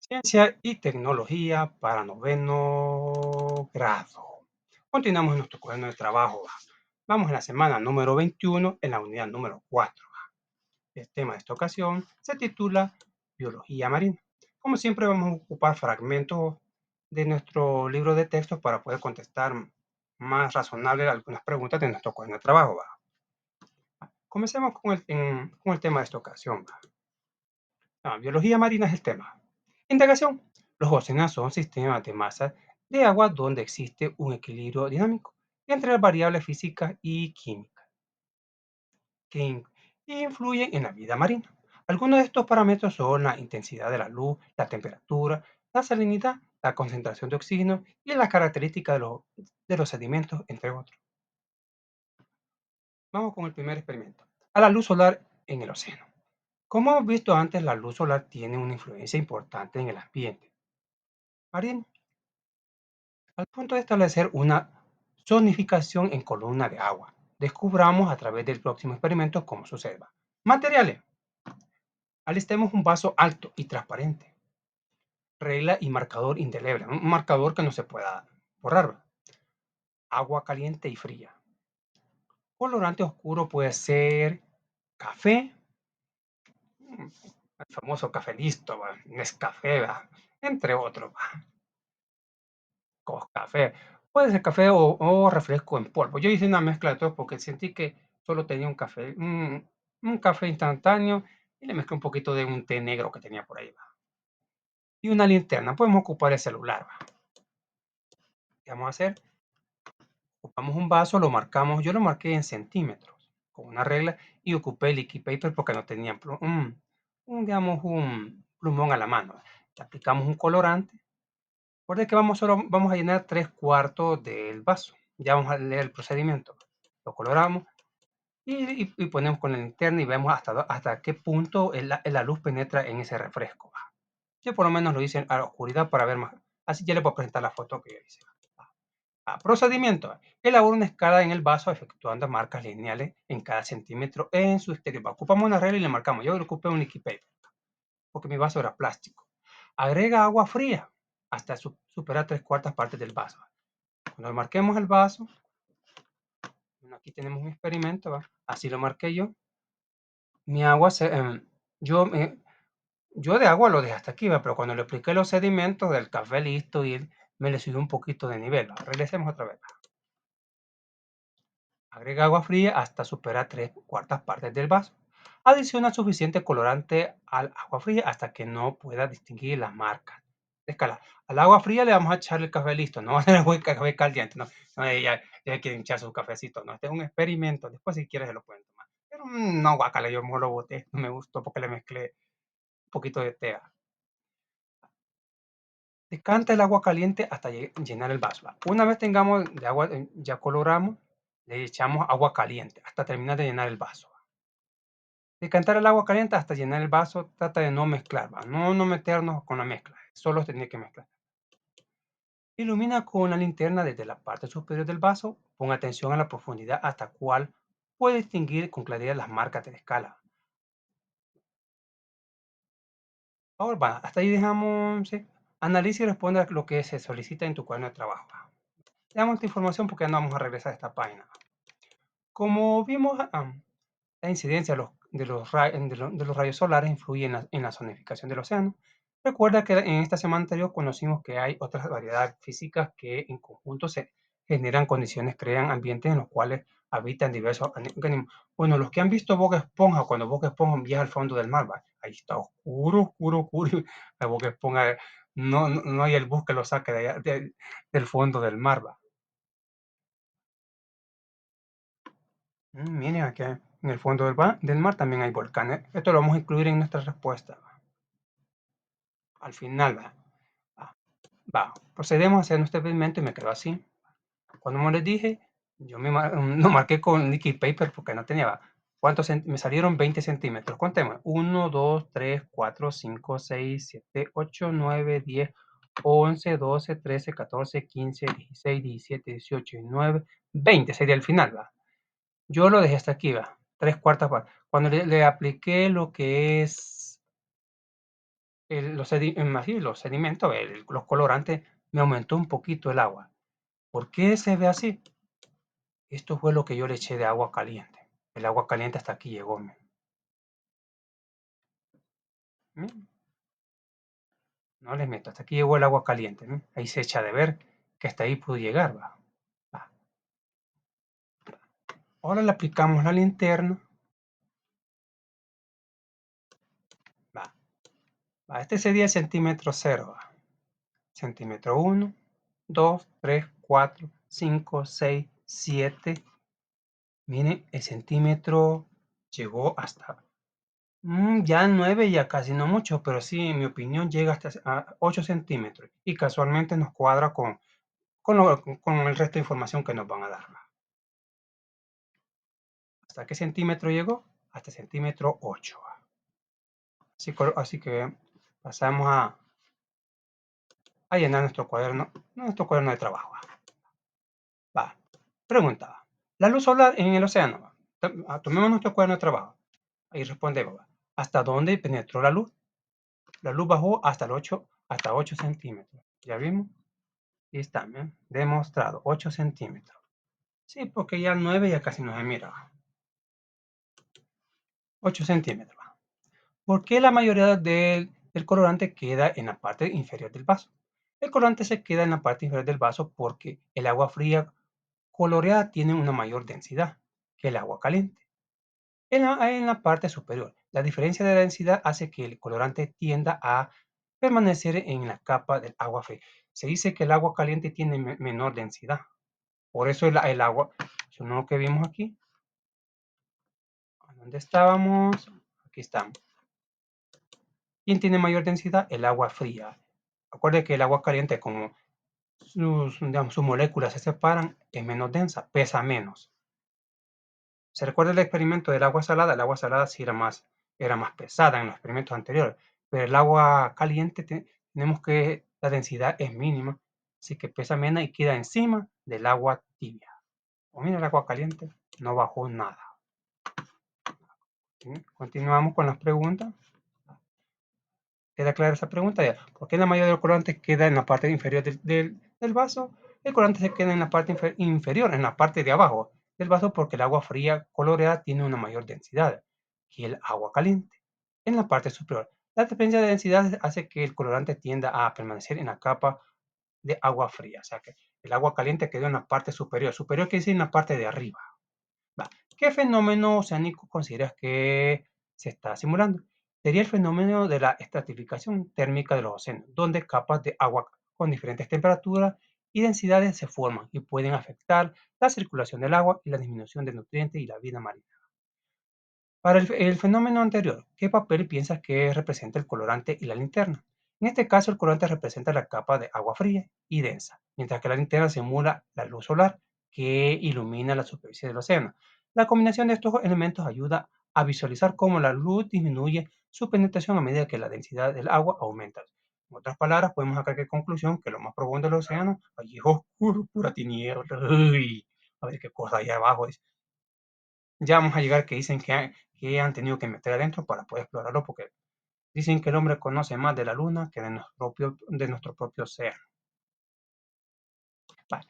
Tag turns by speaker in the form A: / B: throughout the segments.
A: Ciencia y tecnología para noveno grado. Continuamos en nuestro cuaderno de trabajo. Vamos en la semana número 21 en la unidad número 4. El tema de esta ocasión se titula Biología marina. Como siempre vamos a ocupar fragmentos de nuestro libro de textos para poder contestar más razonable algunas preguntas de nuestro cuaderno de trabajo. Comencemos con el tema de esta ocasión. Biología marina es el tema. Indagación. Los océanos son sistemas de masa de agua donde existe un equilibrio dinámico entre las variables físicas y químicas que influyen en la vida marina. Algunos de estos parámetros son la intensidad de la luz, la temperatura, la salinidad, la concentración de oxígeno y las características de los sedimentos, entre otros. Vamos con el primer experimento. A la luz solar en el océano. Como hemos visto antes, la luz solar tiene una influencia importante en el ambiente marino, al punto de establecer una zonificación en columna de agua. Descubramos a través del próximo experimento cómo sucede. Materiales. Alistemos un vaso alto y transparente. Regla y marcador indeleble. Un marcador que no se pueda borrar. Agua caliente y fría. Colorante oscuro puede ser café, el famoso café listo, Nescafé, entre otros. Café. Puede ser café o refresco en polvo. Yo hice una mezcla de todo porque sentí que solo tenía un café, un café instantáneo y le mezclé un poquito de un té negro que tenía por ahí. Y una linterna. Podemos ocupar el celular. ¿Qué vamos a hacer? Ocupamos un vaso, lo marcamos. Yo lo marqué en centímetros con una regla y ocupé el liquid paper porque no tenía digamos, un plumón a la mano. Le aplicamos un colorante. Recuerde que solo vamos a llenar 3/4 del vaso. Ya vamos a leer el procedimiento. Lo coloramos y ponemos con la linterna y vemos hasta qué punto la luz penetra en ese refresco. Yo por lo menos lo hice a la oscuridad para ver más. Así ya le puedo presentar la foto que yo hice. Procedimiento. Elabora una escala en el vaso efectuando marcas lineales en cada centímetro en su exterior. Ocupamos una regla y le marcamos. Yo le ocupé un liquid paper porque mi vaso era plástico. Agrega agua fría hasta superar 3/4 partes del vaso. Cuando marquemos el vaso, bueno, aquí tenemos un experimento, así lo marqué yo. Mi agua, yo, yo de agua lo dejé hasta aquí, pero cuando le apliqué los sedimentos del café listo me le subió un poquito de nivel. Regresemos otra vez. Agrega agua fría hasta superar 3/4 partes del vaso. Adiciona suficiente colorante al agua fría hasta que no pueda distinguir las marcas de escala. Al agua fría le vamos a echar el café listo, no va a ser el café caliente, no, no, ya quieren echar su cafecito, no, este es un experimento, después si quieres se lo pueden tomar. Pero no, guacala, yo mejor lo boté, no me gustó porque le mezclé un poquito de té. Decanta el agua caliente hasta llenar el vaso. Una vez tengamos de agua, ya coloramos, le echamos agua caliente hasta terminar de llenar el vaso. Decantar el agua caliente hasta llenar el vaso, trata de no mezclar, no meternos con la mezcla, solo tener que mezclar. Ilumina con la linterna desde la parte superior del vaso, pon atención a la profundidad hasta cual puede distinguir con claridad las marcas de la escala. Ahora hasta ahí dejamos, sí. Analiza y responde a lo que se solicita en tu cuaderno de trabajo. Le damos esta información porque ya no vamos a regresar a esta página. Como vimos, la incidencia de los rayos solares influye en la zonificación del océano. Recuerda que en esta semana anterior conocimos que hay otras variedades físicas que en conjunto se generan condiciones, crean ambientes en los cuales habitan diversos organismos. Bueno, los que han visto Bob Esponja, cuando Bob Esponja viaja al fondo del mar, ahí está oscuro, oscuro, oscuro. La Bob Esponja, no hay el bus que lo saque del fondo del mar. Miren, aquí en el fondo del mar también hay volcanes. Esto lo vamos a incluir en nuestra respuesta. Al final, va, procedemos a hacer nuestro experimento y me quedó así. Cuando les dije, yo lo marqué con liquid paper porque no tenía. ¿Cuántos me salieron? 20 centímetros. Contemos. 1, 2, 3, 4, 5, 6, 7, 8, 9, 10, 11, 12, 13, 14, 15, 16, 17, 18, 19, 20 sería el final, ¿va? Yo lo dejé hasta aquí, 3/4 partes. Cuando le apliqué lo que es los sedimentos, los colorantes, me aumentó un poquito el agua. ¿Por qué se ve así? Esto fue lo que yo le eché de agua caliente. El agua caliente hasta aquí llegó. ¿Mm? No les meto, hasta aquí llegó el agua caliente. ¿No? Ahí se echa de ver que hasta ahí pudo llegar. ¿Va? Va. Ahora le aplicamos la linterna. Va. Va. Este sería el centímetro cero. Va. Centímetro uno, 2, 3, 4, 5, 6, 7. Miren, el centímetro llegó hasta ya 9, ya casi no mucho, pero sí, en mi opinión, llega hasta 8 centímetros. Y casualmente nos cuadra con el resto de información que nos van a dar. ¿Hasta qué centímetro llegó? Hasta el centímetro 8. Así que pasamos a llenar nuestro cuaderno de trabajo. Va. Pregunta. La luz solar en el océano. Tomemos nuestro cuaderno de trabajo. Ahí respondemos. ¿Hasta dónde penetró la luz? La luz bajó hasta 8 centímetros. ¿Ya vimos? Ahí está, ¿ven? Demostrado. 8 centímetros. Sí, porque ya 9 ya casi no se mira. 8 centímetros. ¿Por qué la mayoría del colorante queda en la parte inferior del vaso? El colorante se queda en la parte inferior del vaso porque el agua fría coloreada tiene una mayor densidad que el agua caliente. En la parte superior, la diferencia de densidad hace que el colorante tienda a permanecer en la capa del agua fría. Se dice que el agua caliente tiene menor densidad. Por eso el agua, eso no es lo que vimos aquí. ¿Dónde estábamos? Aquí estamos. ¿Quién tiene mayor densidad? El agua fría. Acuerde que el agua caliente, como sus moléculas se separan, es menos densa, pesa menos. ¿Se recuerda el experimento del agua salada? El agua salada sí era más pesada en los experimentos anteriores, pero el agua caliente tenemos que la densidad es mínima, así que pesa menos y queda encima del agua tibia. O mira, el agua caliente no bajó nada. ¿Sí? Continuamos con las preguntas. ¿Queda clara esa pregunta? Ya. ¿Por qué la mayoría del colorante queda en la parte inferior del vaso? El colorante se queda en la parte inferior, en la parte de abajo del vaso, porque el agua fría coloreada tiene una mayor densidad que el agua caliente. En la parte superior, la diferencia de densidad hace que el colorante tienda a permanecer en la capa de agua fría. O sea que el agua caliente quedó en la parte superior. Superior quiere decir en la parte de arriba. Va. ¿Qué fenómeno oceánico consideras que se está simulando? Sería el fenómeno de la estratificación térmica de los océanos, donde capas de agua con diferentes temperaturas y densidades se forman y pueden afectar la circulación del agua y la disminución de nutrientes y la vida marina. Para el fenómeno anterior, ¿qué papel piensas que representa el colorante y la linterna? En este caso, el colorante representa la capa de agua fría y densa, mientras que la linterna simula la luz solar que ilumina la superficie del océano. La combinación de estos elementos ayuda a visualizar cómo la luz disminuye su penetración a medida que la densidad del agua aumenta. En otras palabras, podemos sacar que conclusión que lo más profundo del océano, allí es oscuro, pura tiniebla. Uy, a ver qué cosa hay abajo. Ya vamos a llegar que dicen que han tenido que meter adentro para poder explorarlo, porque dicen que el hombre conoce más de la luna que de nuestro propio océano. Vale.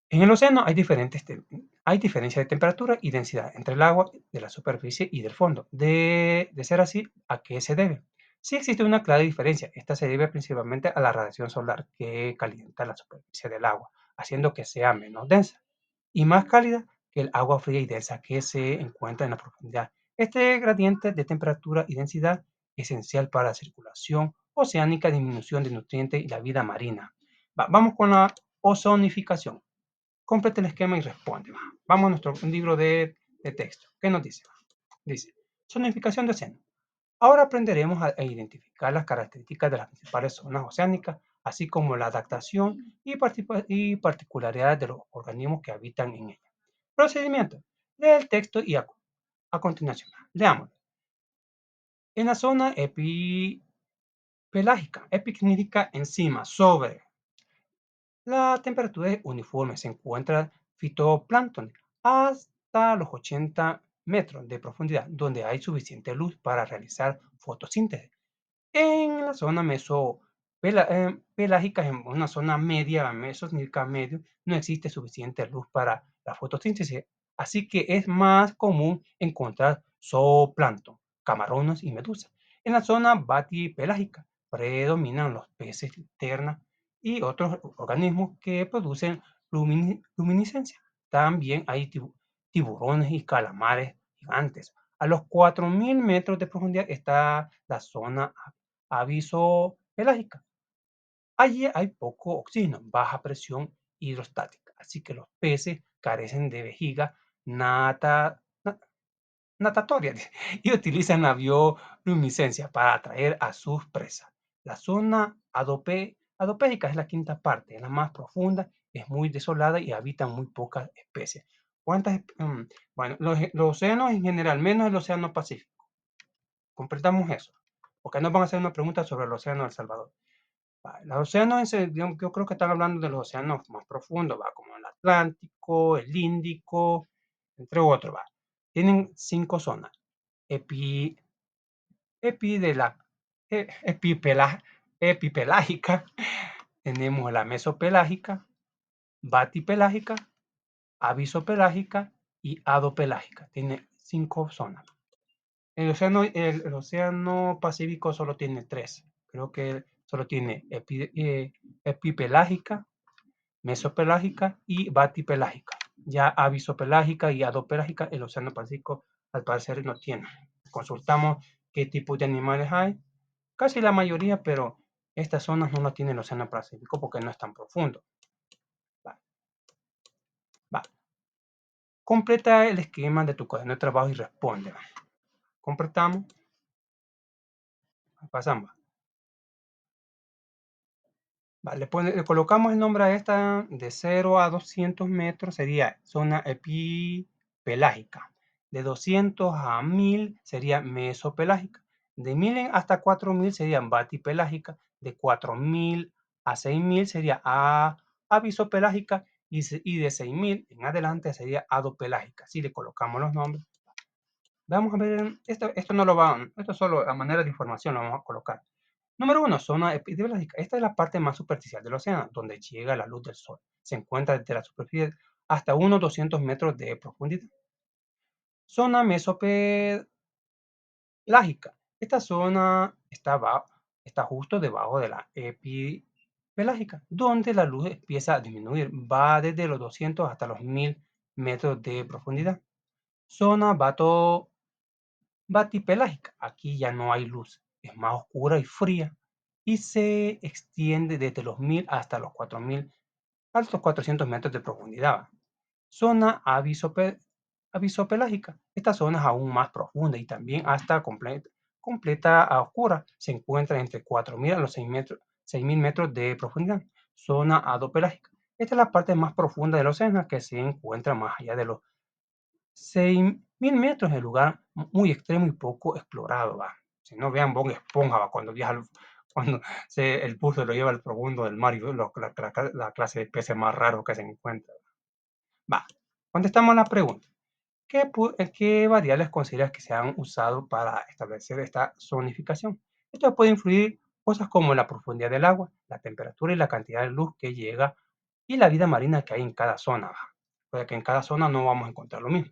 A: En el océano hay diferencia de temperatura y densidad entre el agua de la superficie y del fondo. De ser así, ¿a qué se debe? Sí existe una clara diferencia. Esta se debe principalmente a la radiación solar que calienta la superficie del agua, haciendo que sea menos densa y más cálida que el agua fría y densa que se encuentra en la profundidad. Este gradiente de temperatura y densidad es esencial para la circulación oceánica, disminución de nutrientes y la vida marina. Vamos con la ozonificación. Complete el esquema y responde. Vamos a nuestro libro de texto. ¿Qué nos dice? Dice, zonificación de océano. Ahora aprenderemos a identificar las características de las principales zonas oceánicas, así como la adaptación y particularidades de los organismos que habitan en ellas. Procedimiento. Lee el texto y a continuación, leamos. En la zona epipelágica, epi significa encima, sobre. La temperatura es uniforme, se encuentra fitoplancton hasta los 80 metros de profundidad, donde hay suficiente luz para realizar fotosíntesis. En la zona pelágica, en una zona media, mesosníquica medio, no existe suficiente luz para la fotosíntesis, así que es más común encontrar zooplancton, camarones y medusas. En la zona batipelágica predominan los peces terna y otros organismos que producen luminiscencia. También hay tiburones y calamares gigantes. A los 4.000 metros de profundidad está la zona aviso pelágica. Allí hay poco oxígeno, baja presión hidrostática, así que los peces carecen de vejiga nata- na- natatoria y utilizan la bioluminiscencia para atraer a sus presas. La zona adopégica es la quinta parte, es la más profunda, es muy desolada y habitan muy pocas especies. Bueno, los océanos en general, menos el océano Pacífico. Completamos eso, porque nos van a hacer una pregunta sobre el océano de El Salvador. Los océanos, yo creo que están hablando de los océanos más profundos, ¿va? Como el Atlántico, el Índico, entre otros, ¿va? Tienen 5 zonas. Epi, epi de la, epipelágica, tenemos la mesopelágica, batipelágica, avisopelágica y adopelágica. Tiene 5 zonas. El océano Pacífico solo tiene 3. Creo que solo tiene epipelágica, mesopelágica y batipelágica. Ya avisopelágica y adopelágica, el océano Pacífico al parecer no tiene. Consultamos qué tipo de animales hay, casi la mayoría, pero estas zonas no la tiene el océano Pacífico porque no es tan profundo. Va, va. Completa el esquema de tu cuaderno de trabajo y responde. Completamos, pasamos. Vale, le colocamos el nombre a esta de 0 a 200 metros, sería zona epipelágica. De 200 a 1000 sería mesopelágica. De 1000 hasta 4000 sería batipelágica. De 4000 a 6000 sería avisopelágica. Y de 6000 en adelante sería adopelágica. Si le colocamos los nombres. Vamos a ver, esto no lo va, esto solo a manera de información lo vamos a colocar. Número 1, zona epidemiológica. Esta es la parte más superficial del océano, donde llega la luz del sol. Se encuentra desde la superficie hasta unos 200 metros de profundidad. Zona mesopelágica. Esta zona está justo debajo de la epipelágica, donde la luz empieza a disminuir. Va desde los 200 hasta los 1000 metros de profundidad. Zona batipelágica. Aquí ya no hay luz, es más oscura y fría y se extiende desde los 1000 hasta los 4000, hasta los 400 metros de profundidad. Zona avisopelágica. Esta zona es aún más profunda y también hasta completa a oscura. Se encuentra entre 4000 a los 6000 metros de profundidad. Zona adopelágica. Esta es la parte más profunda del océano que se encuentra más allá de los 6000 metros, el lugar muy extremo y poco explorado, va. Si no, vean Bob Esponja, va, cuando viaja, cuando el buzo lo lleva al profundo del mar y ve la clase de peces más raros que se encuentra. Va, contestamos la pregunta. ¿Qué variables consideras que se han usado para establecer esta zonificación? Esto puede influir cosas como la profundidad del agua, la temperatura y la cantidad de luz que llega y la vida marina que hay en cada zona. Puede que en cada zona no vamos a encontrar lo mismo.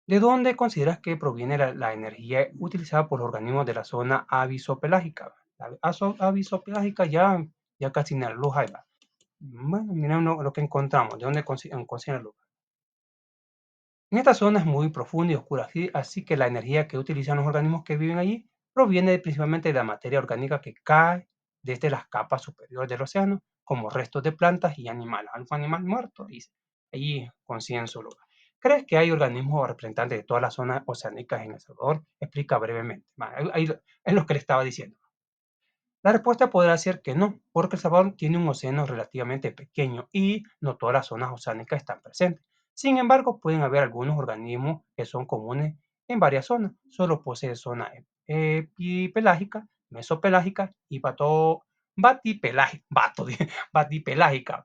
A: ¿De dónde consideras que proviene la energía utilizada por los organismos de la zona avisopelágica? La avisopelágica ya casi ni la luz hay, ¿va? Bueno, mira lo que encontramos, de dónde consiguen la luz. En esta zona es muy profunda y oscura, así que la energía que utilizan los organismos que viven allí proviene principalmente de la materia orgánica que cae desde las capas superiores del océano, como restos de plantas y animales. Algún animal muerto, dice. Allí consiguen su lugar. ¿Crees que hay organismos o representantes de todas las zonas oceánicas en El Salvador? Explica brevemente. Ahí es lo que le estaba diciendo. La respuesta podrá ser que no, porque El Salvador tiene un océano relativamente pequeño y no todas las zonas oceánicas están presentes. Sin embargo, pueden haber algunos organismos que son comunes en varias zonas. Solo posee zona epipelágica, mesopelágica y batipelágica. Batipelágica.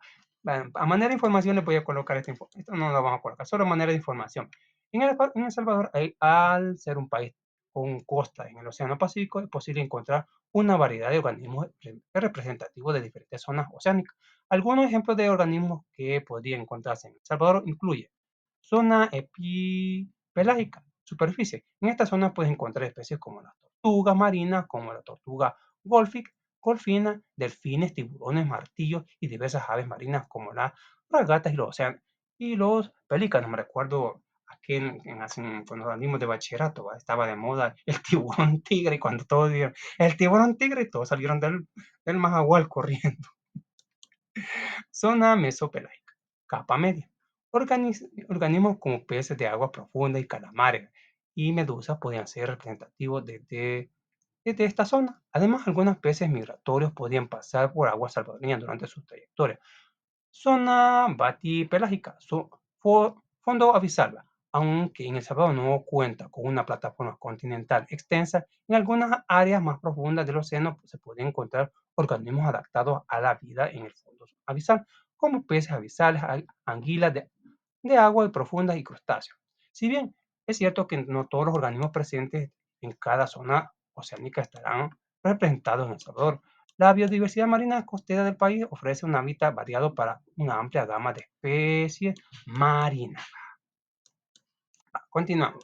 A: A manera de información les voy a colocar esto no lo vamos a colocar, solo a manera de información. En El Salvador, al ser un país con costa en el Océano Pacífico, es posible encontrar una variedad de organismos representativos de diferentes zonas oceánicas. Algunos ejemplos de organismos que podrían encontrarse en El Salvador incluyen zona epipelágica, superficie. En esta zona puedes encontrar especies como las tortugas marinas, como la tortuga golfina, delfines, tiburones, martillos y diversas aves marinas como las ragatas y los pelícanos. Me recuerdo aquí cuando salimos de bachillerato, ¿va? Estaba de moda el tiburón tigre y cuando todos dijeron el tiburón tigre, todos salieron del majagual corriendo. Zona mesopelágica, capa media. Organismos como peces de agua profunda y calamares y medusas podían ser representativos desde esta zona. Además, algunos peces migratorios podían pasar por aguas salvadoreñas durante su trayectoria. Zona batipelágica, fondo abisal. Aunque en El Salvador no cuenta con una plataforma continental extensa, en algunas áreas más profundas del océano se pueden encontrar organismos adaptados a la vida en el fondo abisal, como peces abisales, anguilas de agua profunda y crustáceos. Si bien es cierto que no todos los organismos presentes en cada zona oceánica estarán representados en El Salvador, la biodiversidad marina costera del país ofrece un hábitat variado para una amplia gama de especies marinas. Continuamos.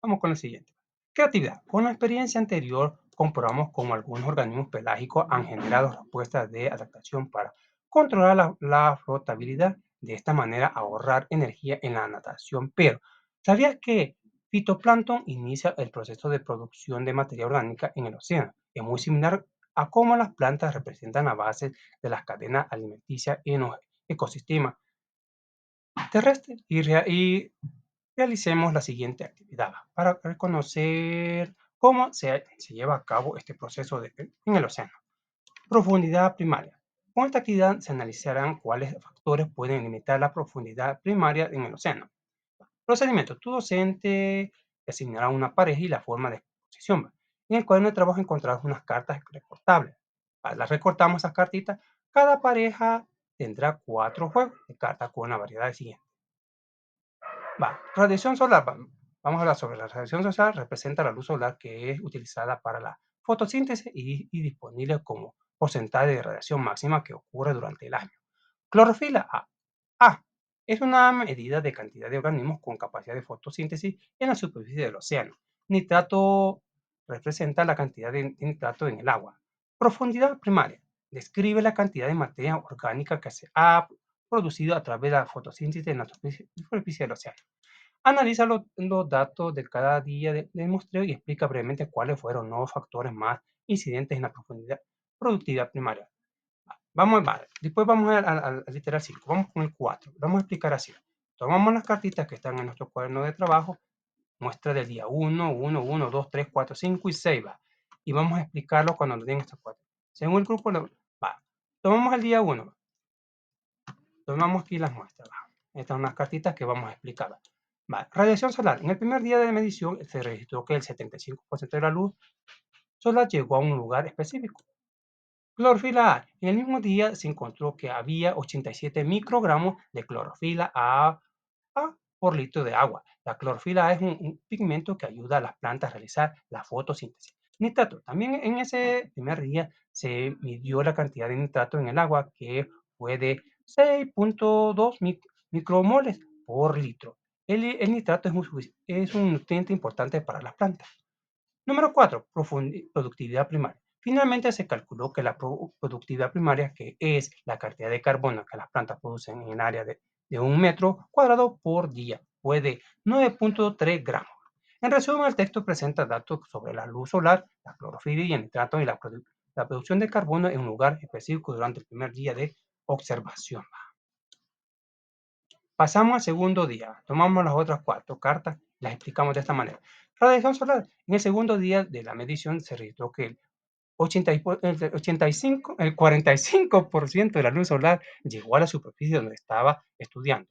A: Vamos con el siguiente. Creatividad. Con la experiencia anterior, comprobamos cómo algunos organismos pelágicos han generado respuestas de adaptación para controlar la flotabilidad. De esta manera, ahorrar energía en la natación. Pero, ¿sabías que fitoplancton inicia el proceso de producción de materia orgánica en el océano? Es muy similar a cómo las plantas representan la base de las cadenas alimenticias en los ecosistemas terrestres y realicemos la siguiente actividad para conocer cómo se lleva a cabo este proceso en el océano. Profundidad primaria. Con esta actividad se analizarán cuáles factores pueden limitar la profundidad primaria en el océano. Procedimiento. Tu docente asignará una pareja y la forma de exposición. ¿Va? En el cuaderno de trabajo encontrarás unas cartas recortables. Las recortamos esas cartitas. Cada pareja tendrá 4 juegos de cartas con la variedad siguiente. Radiación solar. Vamos a hablar sobre la radiación solar. Representa la luz solar que es utilizada para la fotosíntesis y disponible como porcentaje de radiación máxima que ocurre durante el año. Clorofila A. A. Es una medida de cantidad de organismos con capacidad de fotosíntesis en la superficie del océano. Nitrato representa la cantidad de nitrato en el agua. Profundidad primaria. Describe la cantidad de materia orgánica que se ha producido a través de la fotosíntesis en la superficie del océano. Analiza los datos de cada día del muestreo y explica brevemente cuáles fueron los factores más incidentes en la productividad primaria. Después vamos al literal 5. Vamos con el 4. Vamos a explicar así. Tomamos las cartitas que están en nuestro cuaderno de trabajo, muestra del día 1, 1, 1, 2, 3, 4, 5 y 6. Y vamos a explicarlo cuando nos den estos 4. Según el grupo, tomamos el día 1. Tomamos aquí las muestras. Estas son unas cartitas que vamos a explicar. Radiación solar. En el primer día de medición se registró que el 75% de la luz solar llegó a un lugar específico. Clorofila A. En el mismo día se encontró que había 87 microgramos de clorofila A por litro de agua. La clorofila A es un pigmento que ayuda a las plantas a realizar la fotosíntesis. Nitrato. También en ese primer día se midió la cantidad de nitrato en el agua, que fue de 6.2 micromoles por litro. El nitrato es un nutriente importante para las plantas. Número 4. Productividad primaria. Finalmente se calculó que la productividad primaria, que es la cantidad de carbono que las plantas producen en el área de 1 metro cuadrado por día, fue de 9.3 gramos. En resumen, el texto presenta datos sobre la luz solar, la clorofila y el nitrato y la producción de carbono en un lugar específico durante el primer día de observación. Pasamos al segundo día, tomamos las otras 4 cartas y las explicamos de esta manera. Radiación solar. En el segundo día de la medición se registró que el 45% de la luz solar llegó a la superficie donde se estaba estudiando.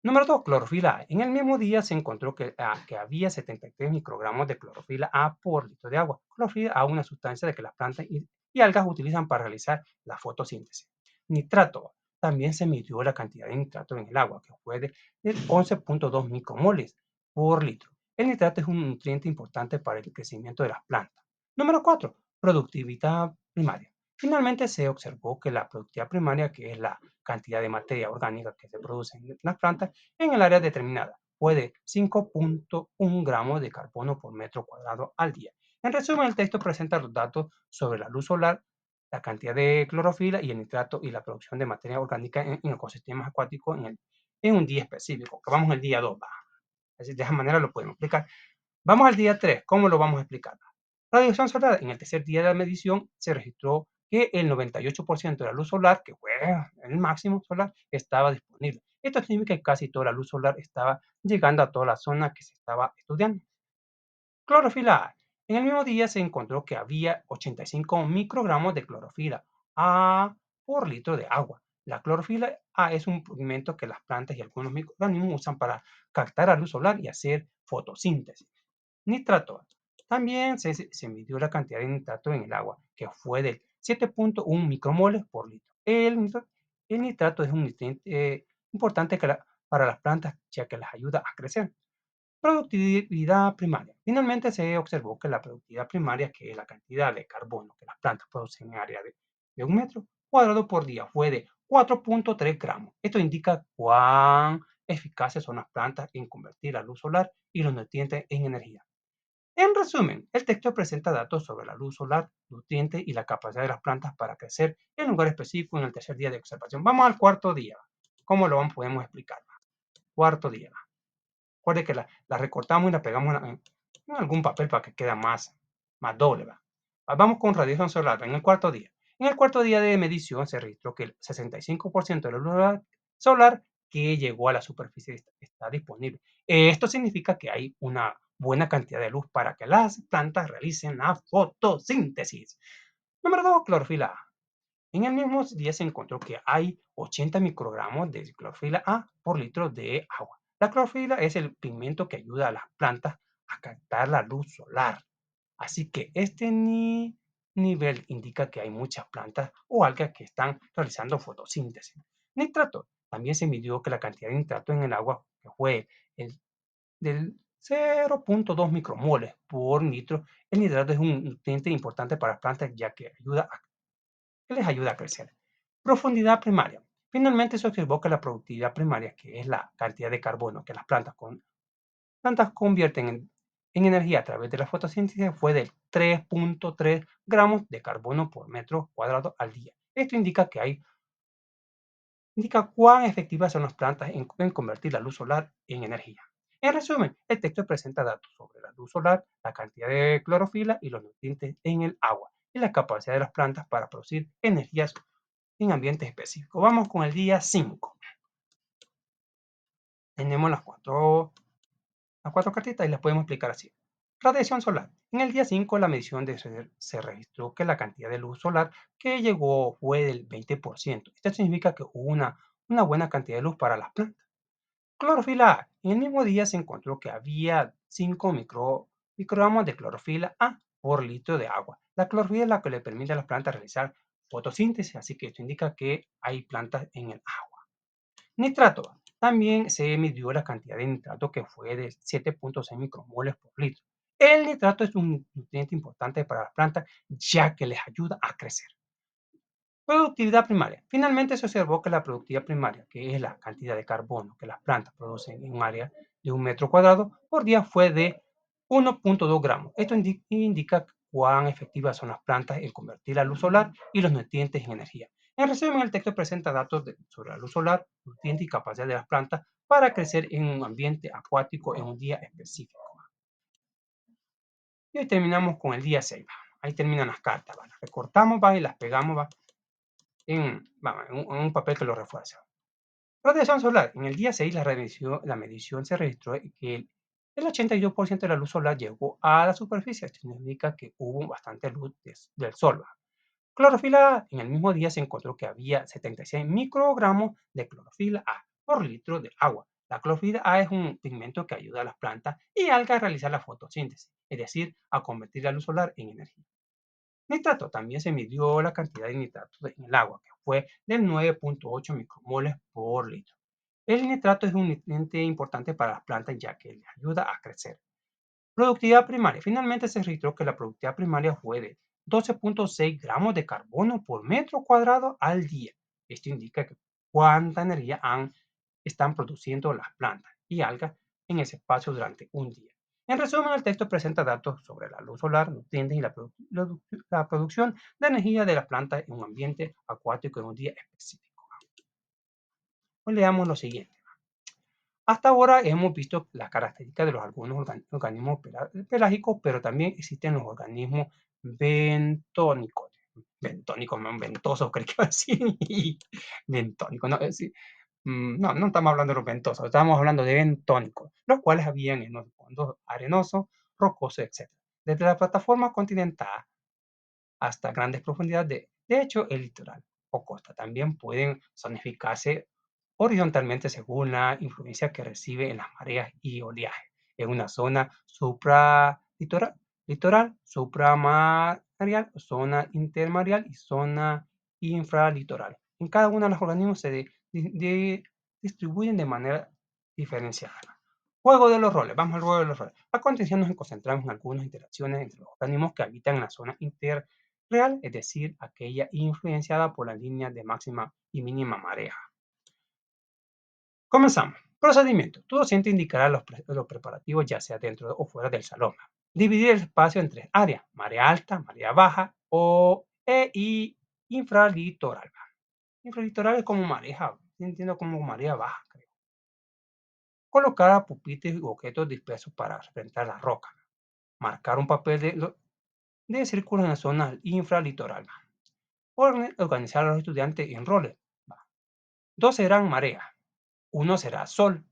A: Número 2. Clorofila A. En el mismo día se encontró que había 73 microgramos de clorofila A por litro de agua. Clorofila A es una sustancia de que las plantas y algas utilizan para realizar la fotosíntesis. Nitrato. También se midió la cantidad de nitrato en el agua, que fue de 11.2 micromoles. por litro. El nitrato es un nutriente importante para el crecimiento de las plantas. Número 4. Productividad primaria. Finalmente se observó que la productividad primaria, que es la cantidad de materia orgánica que se produce en las plantas en el área determinada, fue de 5.1 gramos de carbono por metro cuadrado al día. En resumen, el texto presenta los datos sobre la luz solar, la cantidad de clorofila y el nitrato y la producción de materia orgánica en ecosistemas acuáticos en un día específico, que vamos al día 2. Así, de esa manera lo podemos explicar. Vamos al día 3. ¿Cómo lo vamos a explicar? Radiación solar. En el tercer día de la medición se registró que el 98% de la luz solar, que fue el máximo solar, estaba disponible. Esto significa que casi toda la luz solar estaba llegando a toda la zona que se estaba estudiando. Clorofila A. En el mismo día se encontró que había 85 microgramos de clorofila A por litro de agua. La clorofila A es un pigmento que las plantas y algunos microorganismos usan para captar la luz solar y hacer fotosíntesis. Nitrato. También se midió la cantidad de nitrato en el agua, que fue de 7.1 micromoles por litro. El nitrato es un nutriente importante para las plantas, ya que las ayuda a crecer. Productividad primaria. Finalmente se observó que la productividad primaria, que es la cantidad de carbono que las plantas producen en área de 1 metro cuadrado por día, fue de 4.3 gramos. Esto indica cuán eficaces son las plantas en convertir la luz solar y los nutrientes en energía. En resumen, el texto presenta datos sobre la luz solar, nutrientes y la capacidad de las plantas para crecer en lugar específico en el tercer día de observación. Vamos al cuarto día. ¿Cómo lo podemos explicar? Cuarto día. Recuerde que la recortamos y la pegamos en algún papel para que quede más doble. ¿Va? Vamos con radiación solar en el cuarto día. En el cuarto día de medición se registró que el 65% de la luz solar que llegó a la superficie está disponible. Esto significa que hay una buena cantidad de luz para que las plantas realicen la fotosíntesis. Número 2, clorofila A. En el mismo día se encontró que hay 80 microgramos de clorofila A por litro de agua. La clorofila es el pigmento que ayuda a las plantas a captar la luz solar. Así que este nivel indica que hay muchas plantas o algas que están realizando fotosíntesis. Nitrato. También se midió que la cantidad de nitrato en el agua, que fue el, del 0.2 micromoles por litro. El nitrato es un nutriente importante para las plantas ya que les ayuda a crecer. Profundidad primaria. Finalmente se observó que la productividad primaria, que es la cantidad de carbono que las plantas convierten en energía a través de la fotosíntesis, fue de 3.3 gramos de carbono por metro cuadrado al día. Esto indica cuán efectivas son las plantas en convertir la luz solar en energía. En resumen, el texto presenta datos sobre la luz solar, la cantidad de clorofila y los nutrientes en el agua y la capacidad de las plantas para producir energías en ambientes específicos. Vamos con el día 5. Tenemos las cuatro cartitas y las podemos explicar así. Radiación solar. En el día 5 la medición se registró que la cantidad de luz solar que llegó fue del 20%. Esto significa que hubo una buena cantidad de luz para las plantas. Clorofila A. En el mismo día se encontró que había 5 microgramos de clorofila A por litro de agua. La clorofila es la que le permite a las plantas realizar fotosíntesis, así que esto indica que hay plantas en el agua. Nitrato. También se midió la cantidad de nitrato que fue de 7.6 micromoles por litro. El nitrato es un nutriente importante para las plantas ya que les ayuda a crecer. Productividad primaria. Finalmente se observó que la productividad primaria, que es la cantidad de carbono que las plantas producen en un área de 1 metro cuadrado por día, fue de 1.2 gramos. Esto indica cuán efectivas son las plantas en convertir la luz solar y los nutrientes en energía. En resumen, el texto presenta datos sobre la luz solar, nutrientes y capacidad de las plantas para crecer en un ambiente acuático en un día específico. Y hoy terminamos con el día 6. Ahí terminan las cartas. Las recortamos y las pegamos en un papel que lo refuerza. Radiación solar. En el día 6 la medición se registró que el 82% de la luz solar llegó a la superficie. Esto significa que hubo bastante luz del sol. Clorofila A. En el mismo día se encontró que había 76 microgramos de clorofila A por litro de agua. La clorofila A es un pigmento que ayuda a las plantas y algas a realizar la fotosíntesis, es decir, a convertir la luz solar en energía. Nitrato. También se midió la cantidad de nitrato en el agua, que fue del 9.8 micromoles por litro. El nitrato es un nutriente importante para las plantas ya que les ayuda a crecer. Productividad primaria. Finalmente se registró que la productividad primaria fue de 12,6 gramos de carbono por metro cuadrado al día. Esto indica que cuánta energía están produciendo las plantas y algas en ese espacio durante un día. En resumen, el texto presenta datos sobre la luz solar, nutrientes y la producción de energía de las plantas en un ambiente acuático en un día específico. Pues leamos lo siguiente. Hasta ahora hemos visto las características de los algunos organismos pelágicos, pero también existen los organismos bentónicos. Bentónicos, no, ventosos, creo que iba a decir. Bentónicos, no, no, no estamos hablando de los ventosos, estamos hablando de bentónicos, los cuales habían en los fondos arenosos, rocosos, etc. Desde la plataforma continental hasta grandes profundidades. De hecho, el litoral o costa también pueden zonificarse horizontalmente según la influencia que recibe en las mareas y oleaje. En una zona litoral, supramarial, zona intermareal y zona infralitoral. En cada uno de los organismos se distribuyen de manera diferenciada. Juego de los roles, vamos al juego de los roles. A continuación nos concentramos en algunas interacciones entre los organismos que habitan en la zona interreal, es decir, aquella influenciada por las líneas de máxima y mínima marea. Comenzamos. Procedimiento. Tu docente indicará los preparativos ya sea dentro o fuera del salón. Dividir el espacio en tres áreas, marea alta, marea baja y infralitoral. Infralitoral es como marea, entiendo como marea baja, creo. Colocar pupitres y objetos dispersos para representar la roca. Marcar un papel de círculos en la zona infralitoral. Organizar a los estudiantes en roles. Dos serán marea, uno será sol,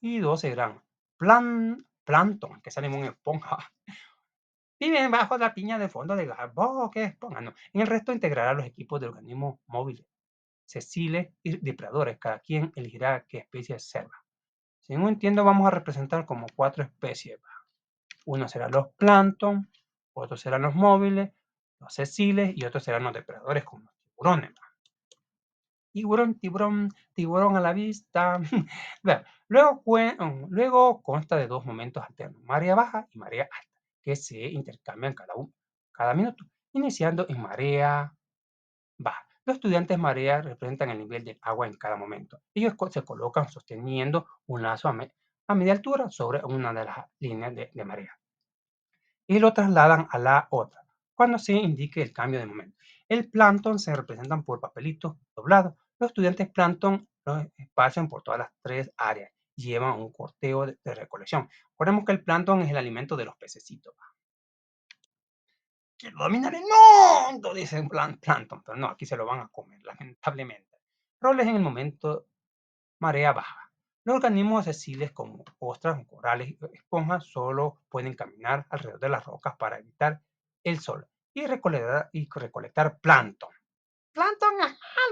A: y dos serán plancton, que salen en una esponja. Viven bajo la piña de fondo de gas. ¿Qué esponja? No. En el resto integrará los equipos de organismos móviles, sesiles y depredadores. Cada quien elegirá qué especie observa. Si no entiendo, vamos a representar como 4 especies. Uno serán los plancton, otros serán los móviles, los sesiles y otros serán los depredadores como los tiburones. Tiburón, tiburón, tiburón a la vista. Luego consta de dos momentos alternos, marea baja y marea alta, que se intercambian cada minuto, iniciando en marea baja. Los estudiantes marea representan el nivel del agua en cada momento. Ellos se colocan sosteniendo un lazo a media altura sobre una de las líneas de marea y lo trasladan a la otra cuando se indique el cambio de momento. El plancton se representan por papelitos doblados. Los estudiantes plancton los pasan por todas las tres áreas y llevan un corteo de recolección. Recordemos que el plancton es el alimento de los pececitos. Quiero dominar el mundo, dice el plancton, pero no, aquí se lo van a comer, lamentablemente. Roles en el momento marea baja. Los organismos accesibles como ostras, corales y esponjas solo pueden caminar alrededor de las rocas para evitar el sol y recolectar plancton. ¡Plancton,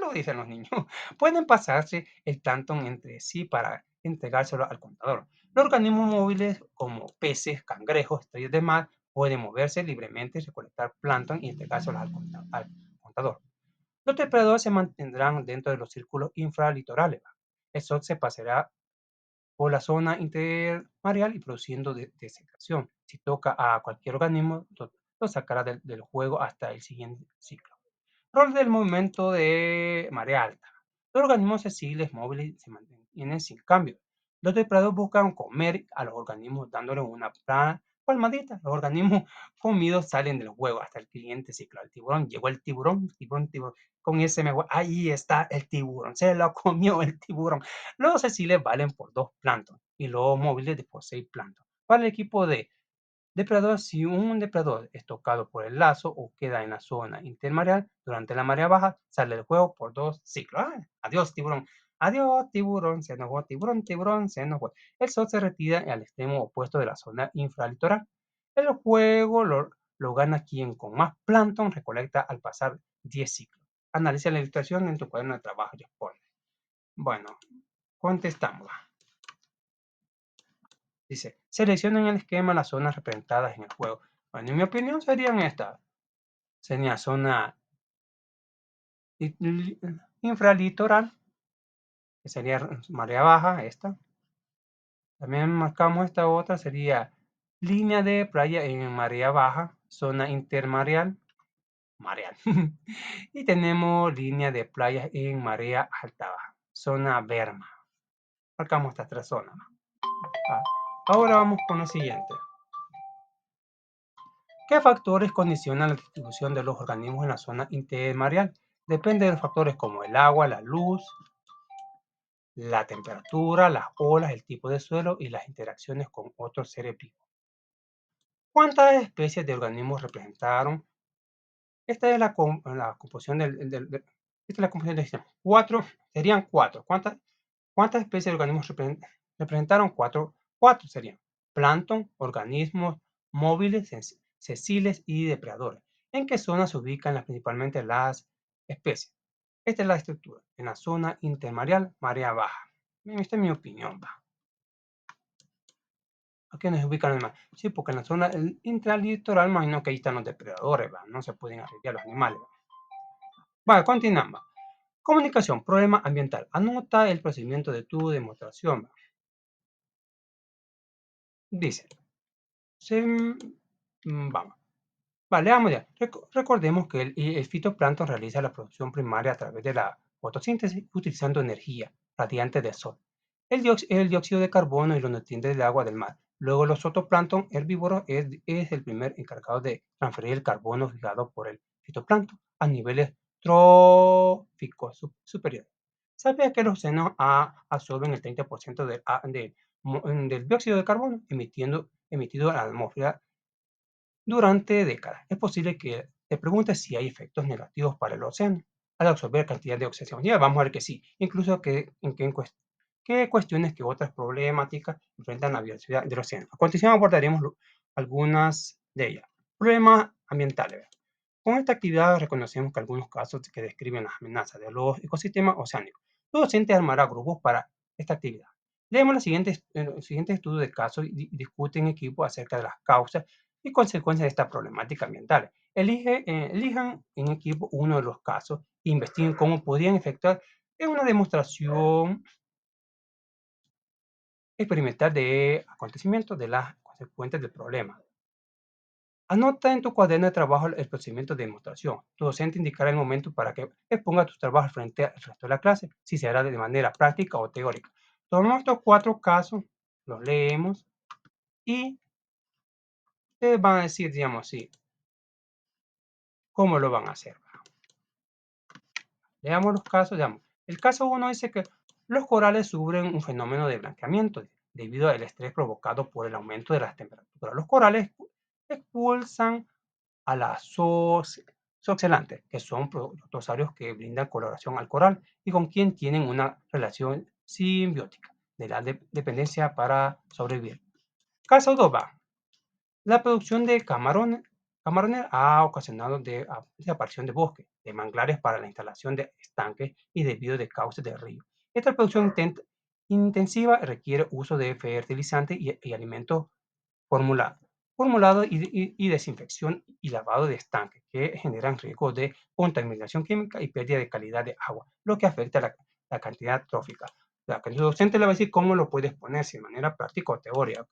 A: lo dicen los niños! Pueden pasarse el plancton entre sí para entregárselo al contador. Los organismos móviles como peces, cangrejos, estrellas de mar pueden moverse libremente, recolectar plancton y entregárselo al contador. Los depredadores se mantendrán dentro de los círculos infralitorales. El sol se pasará por la zona intermareal y produciendo desecación. Si toca a cualquier organismo, lo sacará del juego hasta el siguiente ciclo. Rol del movimiento de marea alta. Los organismos sensibles móviles se mantienen sin cambio. Los depredadores buscan comer a los organismos dándoles una palmadita. Los organismos comidos salen del juego hasta el siguiente ciclo. El tiburón, llegó el tiburón, tiburón. Con ese me voy. Ahí está el tiburón. Se lo comió el tiburón. Los sensibles valen por 2 plancton y los móviles de por 6 plancton. Para el equipo de depredador, si un depredador es tocado por el lazo o queda en la zona intermareal durante la marea baja, sale del juego por 2 ciclos. Adiós, tiburón. Adiós, tiburón. Se enojó, tiburón, tiburón, se enojó. El sol se retira al extremo opuesto de la zona infralitoral. El juego lo gana quien con más plancton recolecta al pasar 10 ciclos. Analiza la ilustración en tu cuaderno de trabajo y responde. Bueno, contestamos. Dice, selecciona en el esquema las zonas representadas en el juego. Bueno, en mi opinión serían estas. Sería zona infralitoral, que sería marea baja, esta. También marcamos esta otra, sería línea de playa en marea baja, zona intermareal, mareal. Y tenemos línea de playas en marea alta baja, zona berma. Marcamos estas tres zonas. Ah, ahora vamos con lo siguiente. ¿Qué factores condicionan la distribución de los organismos en la zona intermareal? Depende de los factores como el agua, la luz, la temperatura, las olas, el tipo de suelo y las interacciones con otros seres vivos. ¿Cuántas especies de organismos representaron? Esta es la composición esta es la composición del sistema. Cuatro, serían cuatro. ¿Cuántas especies de organismos representaron? Cuatro serían. Plancton, organismos móviles, sesiles y depredadores. ¿En qué zona se ubican principalmente las especies? Esta es la estructura. En la zona intermareal, marea baja. Esta es mi opinión. Aquí nos ubican el mar. Sí, porque en la zona intralitoral, imagino que ahí están los depredadores, ¿va? No se pueden arriesgar los animales. Vale, continuamos. Comunicación, problema ambiental. Anota el procedimiento de tu demostración. ¿Va? Dice, vamos. Vale, leamos ya. Recordemos que el fitoplancton realiza la producción primaria a través de la fotosíntesis utilizando energía radiante del sol, el dióxido de carbono y los nutrientes del agua del mar. Luego los zooplancton herbívoros es el primer encargado de transferir el carbono fijado por el fitoplancton a niveles tróficos superiores. ¿Sabías que los océanos absorben el 30% del dióxido de carbono emitido a la atmósfera durante décadas? Es posible que te preguntes si hay efectos negativos para el océano al absorber cantidad de oxígeno. Ya vamos a ver que sí, incluso qué cuestiones que otras problemáticas enfrentan la biodiversidad del océano. A continuación abordaremos algunas de ellas. Problemas ambientales. Con esta actividad reconocemos que algunos casos que describen las amenazas de los ecosistemas oceánicos. Todo docente armará grupos para esta actividad. Leemos los siguientes estudios de casos y discuten en equipo acerca de las causas y consecuencias de esta problemática ambiental. Elijan en equipo uno de los casos e investiguen cómo podrían efectuar en una demostración experimental de acontecimientos de las consecuencias del problema. Anota en tu cuaderno de trabajo el procedimiento de demostración. Tu docente indicará el momento para que exponga tus trabajos frente al resto de la clase, si se hará de manera práctica o teórica. Tomamos estos cuatro casos, los leemos y te van a decir, digamos así, cómo lo van a hacer. Veamos los casos, digamos. El caso 1 dice que los corales sufren un fenómeno de blanqueamiento debido al estrés provocado por el aumento de las temperaturas. Los corales expulsan a las zooxantelas, que son protozarios que brindan coloración al coral y con quien tienen una relación simbiótica de la dependencia para sobrevivir. Caso 2 va. La producción de camarones ha ocasionado desaparición de bosques, de manglares para la instalación de estanques y desvío de cauces de río. Esta producción intensiva requiere uso de fertilizantes y alimentos formulados y desinfección y lavado de estanques que generan riesgos de contaminación química y pérdida de calidad de agua, lo que afecta la cantidad trófica. O sea, que el docente le va a decir cómo lo puedes poner, si de manera práctica o teórica.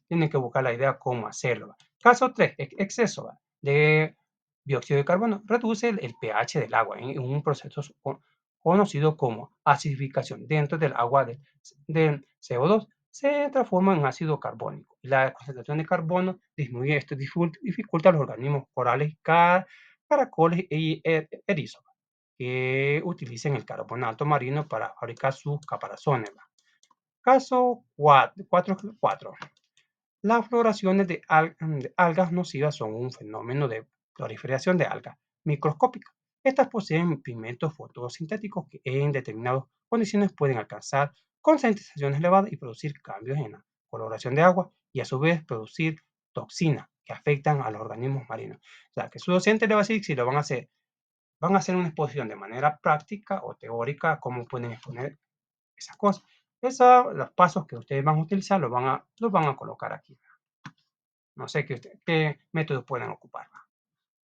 A: Tienen que buscar la idea cómo hacerlo. Caso 3, exceso de dióxido de carbono. Reduce el pH del agua en un proceso conocido como acidificación. Dentro del agua del CO2 se transforma en ácido carbónico. La concentración de carbono disminuye. Esto dificulta a los organismos corales, caracoles y erizos que utilizan el carbonato marino para fabricar sus caparazones. Caso 4. Las floraciones de algas nocivas son un fenómeno de proliferación de algas microscópicas. Estas poseen pigmentos fotosintéticos que en determinadas condiciones pueden alcanzar concentraciones elevadas y producir cambios en la coloración de agua y a su vez producir toxinas que afectan a los organismos marinos. O sea, que su docente le va a decir si lo van a hacer una exposición de manera práctica o teórica, cómo pueden exponer esas cosas. Los pasos que ustedes van a utilizar los van a colocar aquí. No sé qué métodos pueden ocupar.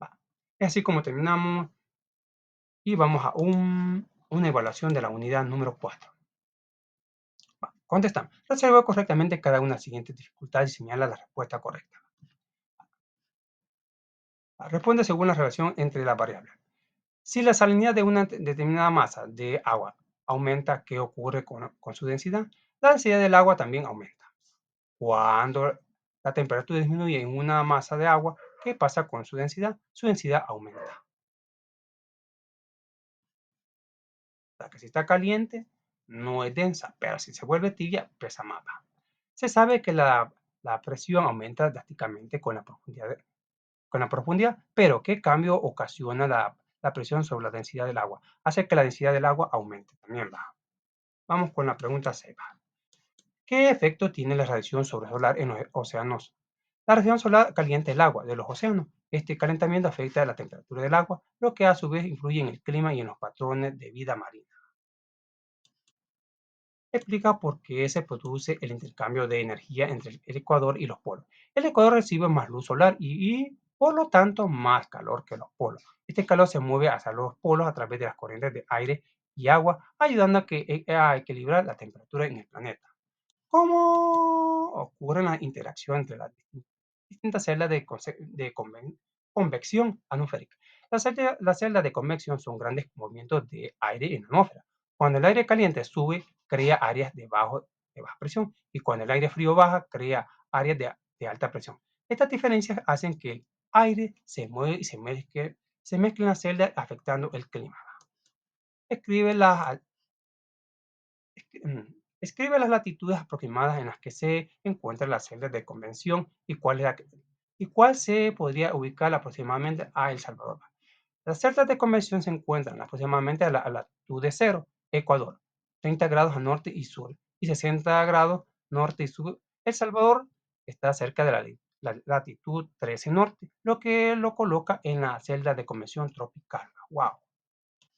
A: Va. Es así como terminamos y vamos a un una evaluación de la unidad número 4. Contesta. Resuelve correctamente cada una de las siguientes dificultades y señala la respuesta correcta. Responde según la relación entre las variables. Si la salinidad de una determinada masa de agua aumenta, ¿qué ocurre con su densidad? La densidad del agua también aumenta. Cuando la temperatura disminuye en una masa de agua, ¿qué pasa con su densidad? Su densidad aumenta. O sea, que si está caliente, no es densa, pero si se vuelve tibia, pesa más. Se sabe que la presión aumenta drásticamente con la profundidad, pero ¿qué cambio ocasiona la presión sobre la densidad del agua? Hace que la densidad del agua aumente también. Vamos con la pregunta 6. ¿Qué efecto tiene la radiación solar en los océanos? La radiación solar calienta el agua de los océanos. Este calentamiento afecta la temperatura del agua, lo que a su vez influye en el clima y en los patrones de vida marina. Explica por qué se produce el intercambio de energía entre el ecuador y los polos. El ecuador recibe más luz solar por lo tanto, más calor que los polos. Este calor se mueve hacia los polos a través de las corrientes de aire y agua, ayudando a equilibrar la temperatura en el planeta. ¿Cómo ocurre la interacción entre las distintas celdas de convección atmosférica? Las celdas de convección son grandes movimientos de aire en la atmósfera. Cuando el aire caliente sube, crea áreas de baja presión, y cuando el aire frío baja, crea áreas de alta presión. Estas diferencias hacen que el aire se mueva y se mezcle en las celdas, afectando el clima. Escribe las Mm, Escribe las latitudes aproximadas en las que se encuentran las celdas de convención y cuál se podría ubicar aproximadamente a El Salvador. Las celdas de convención se encuentran aproximadamente a la latitud de cero, Ecuador, 30 grados al norte y sur, y 60 grados norte y sur. El Salvador está cerca de la latitud 13 norte, lo que lo coloca en la celda de convención tropical. ¡Wow!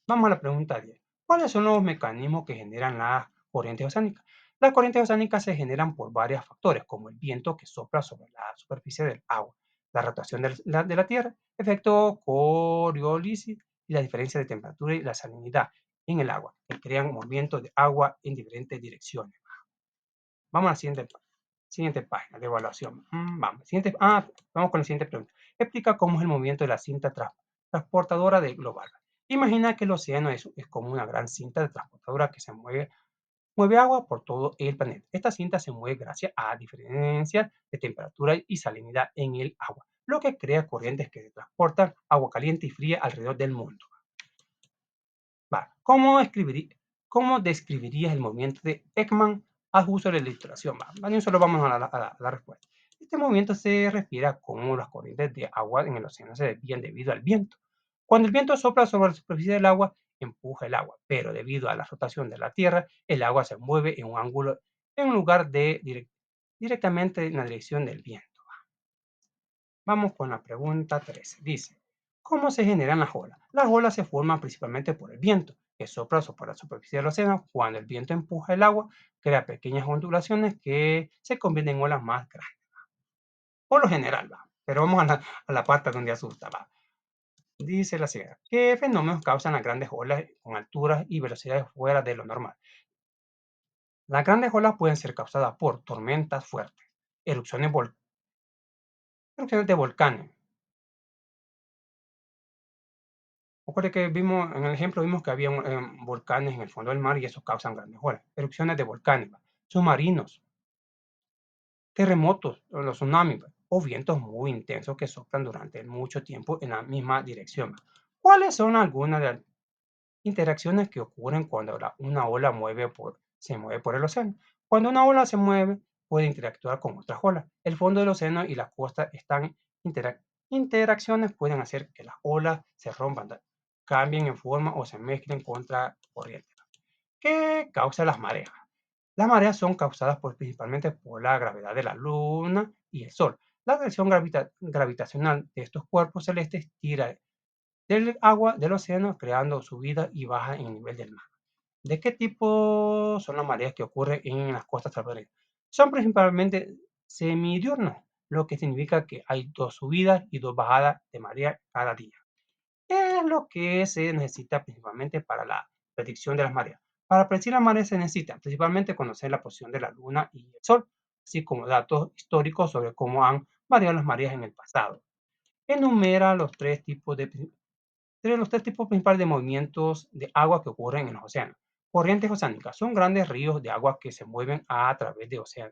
A: Vamos a la pregunta 10. ¿Cuáles son los mecanismos que generan las corrientes oceánicas? Las corrientes oceánicas se generan por varios factores, como el viento que sopla sobre la superficie del agua, la rotación de la Tierra, efecto Coriolis y la diferencia de temperatura y la salinidad en el agua, que crean movimientos de agua en diferentes direcciones. Vamos a la siguiente página de evaluación. Vamos con la siguiente pregunta. Explica cómo es el movimiento de la cinta transportadora de global. Imagina que el océano es como una gran cinta de transportadora que mueve agua por todo el planeta. Esta cinta se mueve gracias a diferencias de temperatura y salinidad en el agua, lo que crea corrientes que transportan agua caliente y fría alrededor del mundo. ¿Cómo describirías el movimiento de Ekman al uso de la ilustración? Vale, solo vamos a la respuesta. Este movimiento se refiere a cómo las corrientes de agua en el océano se desvían debido al viento. Cuando el viento sopla sobre la superficie del agua, empuja el agua, pero debido a la rotación de la Tierra, el agua se mueve en un ángulo en lugar de directamente en la dirección del viento. Vamos con la pregunta 13. Dice, ¿cómo se generan las olas? Las olas se forman principalmente por el viento, que sopla sobre la superficie del océano. Cuando el viento empuja el agua, crea pequeñas ondulaciones que se convierten en olas más grandes. Por lo general, pero vamos a la parte donde asusta. Dice la siguiente, ¿qué fenómenos causan las grandes olas con alturas y velocidades fuera de lo normal? Las grandes olas pueden ser causadas por tormentas fuertes, erupciones de volcanes. Recuerde que en el ejemplo vimos que había volcanes en el fondo del mar y eso causan grandes olas. Erupciones de volcanes, submarinos, terremotos, o los tsunamis, o vientos muy intensos que soplan durante mucho tiempo en la misma dirección. ¿Cuáles son algunas de las interacciones que ocurren cuando una ola se mueve por el océano? Cuando una ola se mueve, puede interactuar con otras olas. El fondo del océano y la costa están interacciones pueden hacer que las olas se rompan, cambien en forma o se mezclen contra corriente. ¿Qué causa las mareas? Las mareas son causadas principalmente por la gravedad de la Luna y el Sol. La atracción gravitacional de estos cuerpos celestes tira del agua del océano, creando subida y baja en el nivel del mar. ¿De qué tipo son las mareas que ocurren en las costas salvadoreñas? Son principalmente semidiurnas, lo que significa que hay 2 subidas y 2 bajadas de marea cada día. ¿Qué es lo que se necesita principalmente para la predicción de las mareas. Para predecir las mareas se necesita principalmente conocer la posición de la luna y el sol, así como datos históricos sobre cómo han variado las mareas en el pasado. Enumera los tres tipos principales de movimientos de agua que ocurren en los océanos. Corrientes oceánicas son grandes ríos de agua que se mueven a través del océano.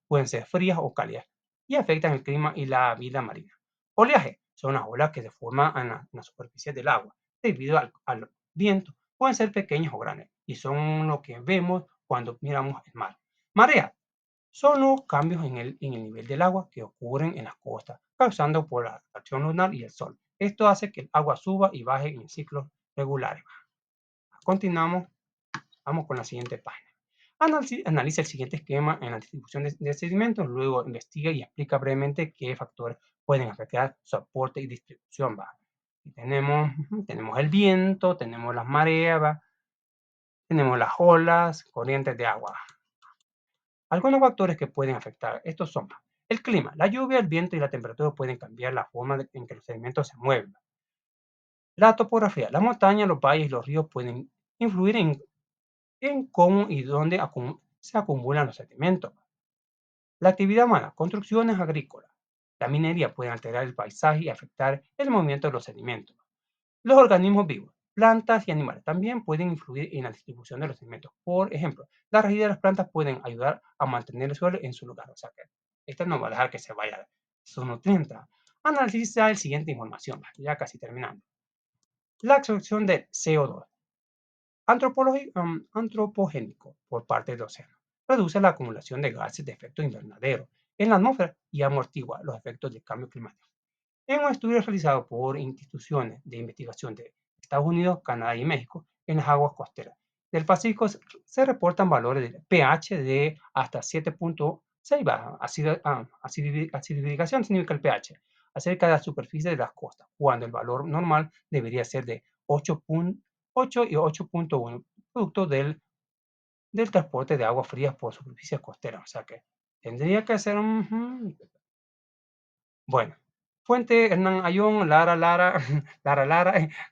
A: Pueden ser frías o cálidas y afectan el clima y la vida marina. Oleaje son las olas que se forman en la superficie del agua debido al viento. Pueden ser pequeñas o grandes y son lo que vemos cuando miramos el mar. Marea son los cambios en el nivel del agua que ocurren en las costas, causando por la acción lunar y el sol. Esto hace que el agua suba y baje en ciclos regulares. Continuamos, vamos con la siguiente página. Analiza el siguiente esquema en la distribución de sedimentos, luego investiga y explica brevemente qué factores pueden afectar su aporte y distribución. Tenemos el viento, tenemos las mareas, tenemos las olas, corrientes de agua. Algunos factores que pueden afectar estos son el clima. La lluvia, el viento y la temperatura pueden cambiar la forma en que los sedimentos se mueven. La topografía. La montaña, los valles y los ríos pueden influir en cómo y dónde se acumulan los sedimentos. La actividad humana. Construcciones agrícolas. La minería puede alterar el paisaje y afectar el movimiento de los sedimentos. Los organismos vivos, plantas y animales, también pueden influir en la distribución de los alimentos. Por ejemplo, las raíces de las plantas pueden ayudar a mantener el suelo en su lugar. O sea que esta no va a dejar que se vaya su nutriente. Analiza el siguiente información, ya casi terminando. La absorción de CO2 antropogénico por parte del océano reduce la acumulación de gases de efecto invernadero en la atmósfera y amortigua los efectos del cambio climático. En un estudio realizado por instituciones de investigación de Estados Unidos, Canadá y México en las aguas costeras del Pacífico se reportan valores de pH de hasta 7.6 baja. Acidificación significa el pH acerca de la superficie de las costas, cuando el valor normal debería ser de 8.8 y 8.1, producto del transporte de aguas frías por superficies costeras. O sea que tendría que ser un... Bueno, fuente Hernán Ayón, Lara,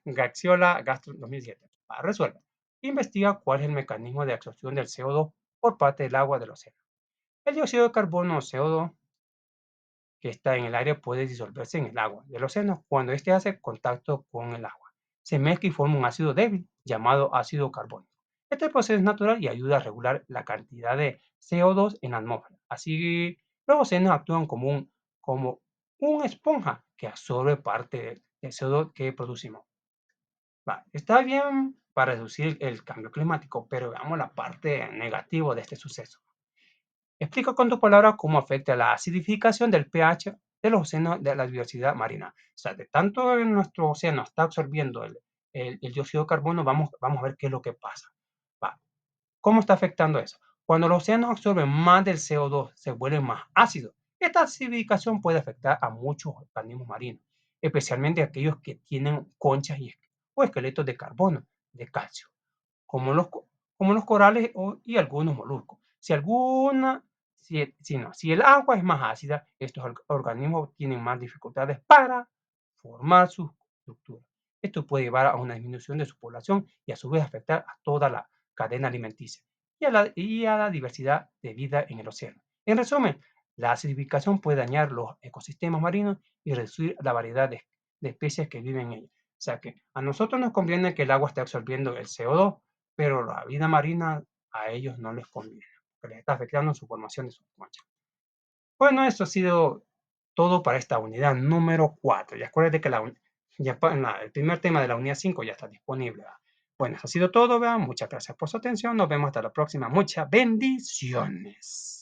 A: Gaxiola, Gastro 2007. Resuelve. Investiga cuál es el mecanismo de absorción del CO2 por parte del agua del océano. El dióxido de carbono o CO2 que está en el aire puede disolverse en el agua del océano cuando éste hace contacto con el agua. Se mezcla y forma un ácido débil llamado ácido carbónico. Este proceso es natural y ayuda a regular la cantidad de CO2 en la atmósfera. Así, los océanos actúan como una esponja que absorbe parte del CO2 que producimos. Está bien para reducir el cambio climático, pero veamos la parte negativa de este suceso. Explica con tus palabras cómo afecta la acidificación del pH de los océanos de la diversidad marina. O sea, de tanto en nuestro océano está absorbiendo el dióxido de carbono, vamos a ver qué es lo que pasa. Va, ¿cómo está afectando eso? Cuando los océanos absorben más del CO2, se vuelven más ácidos. Esta acidificación puede afectar a muchos organismos marinos, especialmente aquellos que tienen conchas o esqueletos de carbono, de calcio como los corales y algunos moluscos. Si el agua es más ácida, estos organismos tienen más dificultades para formar sus estructuras. Esto puede llevar a una disminución de su población y a su vez afectar a toda la cadena alimenticia y a la diversidad de vida en el océano. En resumen, la acidificación puede dañar los ecosistemas marinos y reducir la variedad de especies que viven en ellos. O sea que a nosotros nos conviene que el agua esté absorbiendo el CO2, pero la vida marina a ellos no les conviene, porque les está afectando su formación de sus conchas. Bueno, eso ha sido todo para esta unidad número 4. Y acuérdense que el primer tema de la unidad 5 ya está disponible. Bueno, eso ha sido todo. Muchas gracias por su atención. Nos vemos hasta la próxima. Muchas bendiciones.